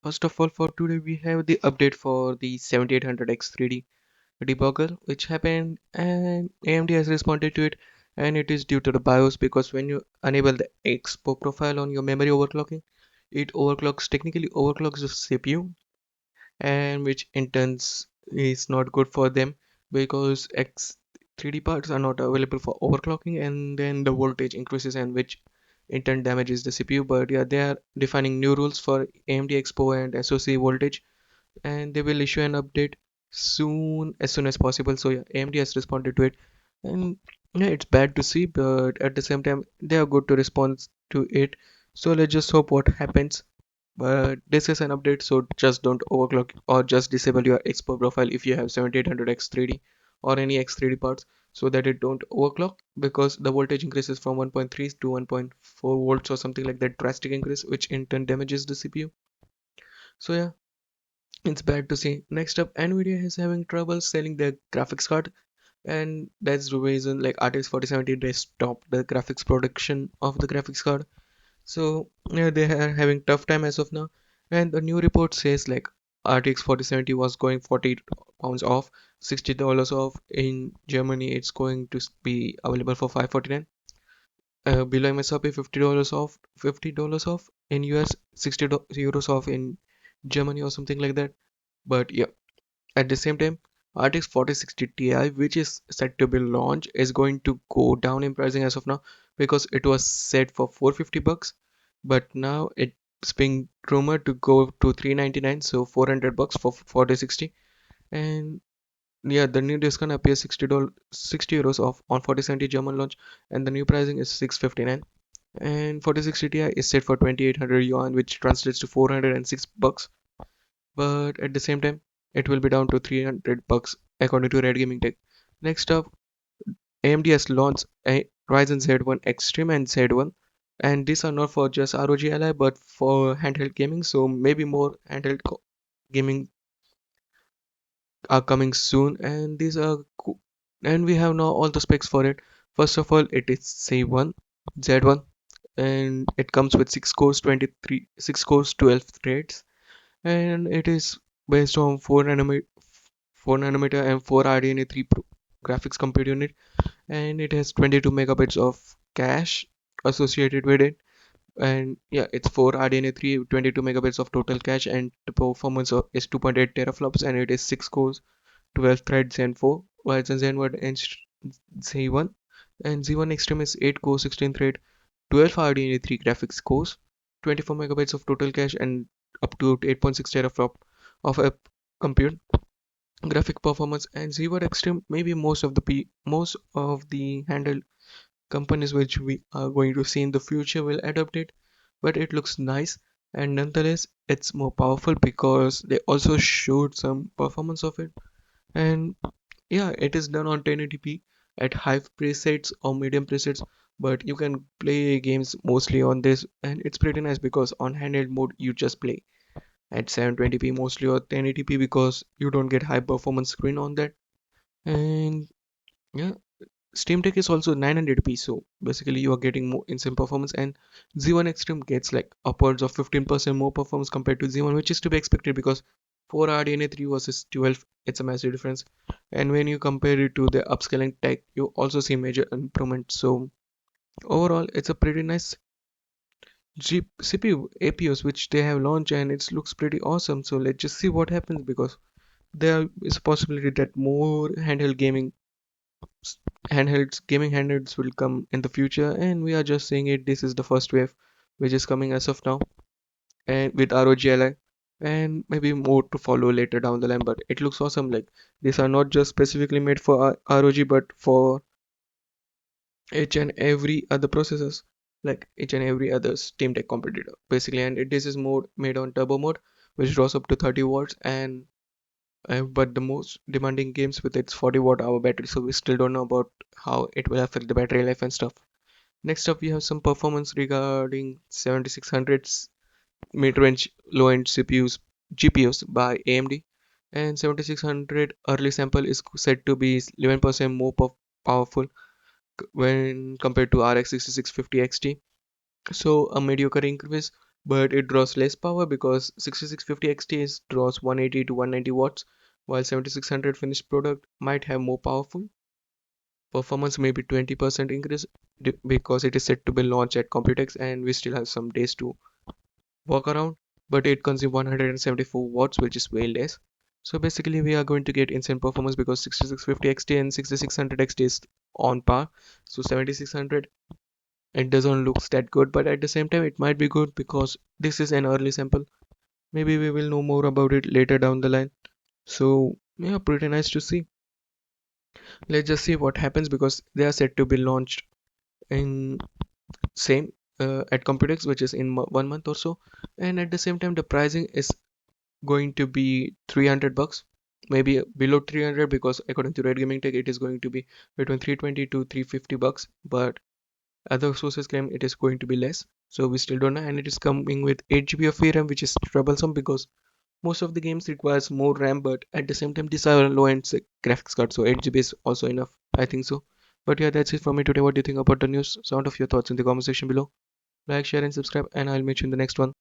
First of all, for today, we have the update for the 7800X 3D debugger, which happened, and AMD has responded to it. And it is due to the BIOS because when you enable the expo profile on your memory overclocking, it technically overclocks the CPU, and which in turns is not good for them because X 3D parts are not available for overclocking, and then the voltage increases, and which in turn damages the CPU. But yeah, they are defining new rules for AMD Expo and SoC voltage, and they will issue an update as soon as possible. So yeah, AMD has responded to it, and yeah, it's bad to see, but at the same time they are good to respond to it. So let's just hope what happens. But this is an update, so just don't overclock or just disable your expo profile if you have 7800X 3D or any X3D parts, so that it don't overclock, because the voltage increases from 1.3 to 1.4 volts or something like that, drastic increase, which in turn damages the CPU. So yeah, it's bad to see. Next up, Nvidia is having trouble selling their graphics card, and that's the reason like RTX 4070 they stopped the graphics production of the graphics card. So yeah, they are having tough time as of now. And the new report says like RTX 4070 was going 40 pounds off, $60 off. In Germany it's going to be available for 549. Below MSRP $50 off, $50 off in US, 60 euros off in Germany or something like that. But yeah, at the same time, RTX 4060 Ti, which is set to be launched, is going to go down in pricing as of now because it was set for 450 bucks, but now it's being rumored to go to 399, so 400 bucks for 4060. And yeah, the new discount appears $60, 60 euros off on 4070 German launch, and the new pricing is 659. And 4060 Ti is set for 2800 yuan, which translates to 406 bucks, but at the same time it will be down to 300 bucks according to Red Gaming Tech. Next up, AMD has launched a Ryzen Z1 Extreme and Z1, and these are not for just ROG Ally but for handheld gaming, so maybe more gaming are coming soon, and these are and we have now all the specs for it. First of all, it is Z1, and it comes with 6 cores, 12 threads, and it is based on 4 nanometer and 4 RDNA 3 Pro graphics compute unit, and it has 22 megabytes of cache associated with it. And yeah, it's 4 RDNA 3, 22 megabytes of total cache, and the performance is 2.8 teraflops, and it is 6 cores, 12 threads, and 4 Ryzen Z1 and Z1. And Z1 Extreme is 8 core, 16 thread, 12 RDNA 3 graphics cores, 24 megabytes of total cache, and up to 8.6 teraflop of a compute graphic performance. And Z1 Extreme, maybe most of the handheld companies which we are going to see in the future will adopt it, but it looks nice, and nonetheless it's more powerful because they also showed some performance of it. And yeah, it is done on 1080p at high presets or medium presets, but you can play games mostly on this, and it's pretty nice because on handheld mode you just play at 720p mostly or 1080p because you don't get high performance screen on that. And yeah, Steam Deck is also 900p, so basically you are getting more instant performance, and Z1 Extreme gets like upwards of 15% more performance compared to Z1, which is to be expected because 4 RDNA 3 versus 12, it's a massive difference. And when you compare it to the upscaling tech, you also see major improvement. So overall, it's a pretty nice CPU APUs which they have launched, and it looks pretty awesome. So let's just see what happens because there is a possibility that more gaming handhelds will come in the future, and we are just saying it. This is the first wave which is coming as of now, and with ROGLI, and maybe more to follow later down the line. But it looks awesome. Like these are not just specifically made for ROG but for each and every other processors, like each and every other Steam Deck competitor basically. And this is mode made on turbo mode, which draws up to 30 watts, and but the most demanding games with its 40 watt-hour battery, so we still don't know about how it will affect the battery life and stuff. Next up, we have some performance regarding 7600's mid-range low-end GPUs by AMD, and 7600 early sample is said to be 11% more powerful when compared to RX 6650 XT. So a mediocre increase, but it draws less power because 6650 XT draws 180 to 190 watts, while 7600 finished product might have more powerful performance, maybe 20% increase because it is set to be launched at Computex and we still have some days to walk around, but it consumes 174 watts, which is way less. So basically, we are going to get insane performance because 6650 XT and 6600 XT is on par. So 7600, it doesn't look that good, but at the same time, it might be good because this is an early sample. Maybe we will know more about it later down the line. So yeah, pretty nice to see. Let's just see what happens because they are set to be launched in same at Computex, which is in 1 month or so, and at the same time, the pricing is going to be 300 bucks, maybe below 300 because according to Red Gaming Tech it is going to be between 320 to 350 bucks, but other sources claim it is going to be less, so we still don't know. And it is coming with 8 GB of VRAM, which is troublesome because most of the games requires more RAM, but at the same time these are low-end graphics cards, so 8 GB is also enough, I think so. But yeah, that's it for me today. What do you think about the news? Sound of your thoughts in the comment section below. Like, share and subscribe, and I'll meet you in the next one.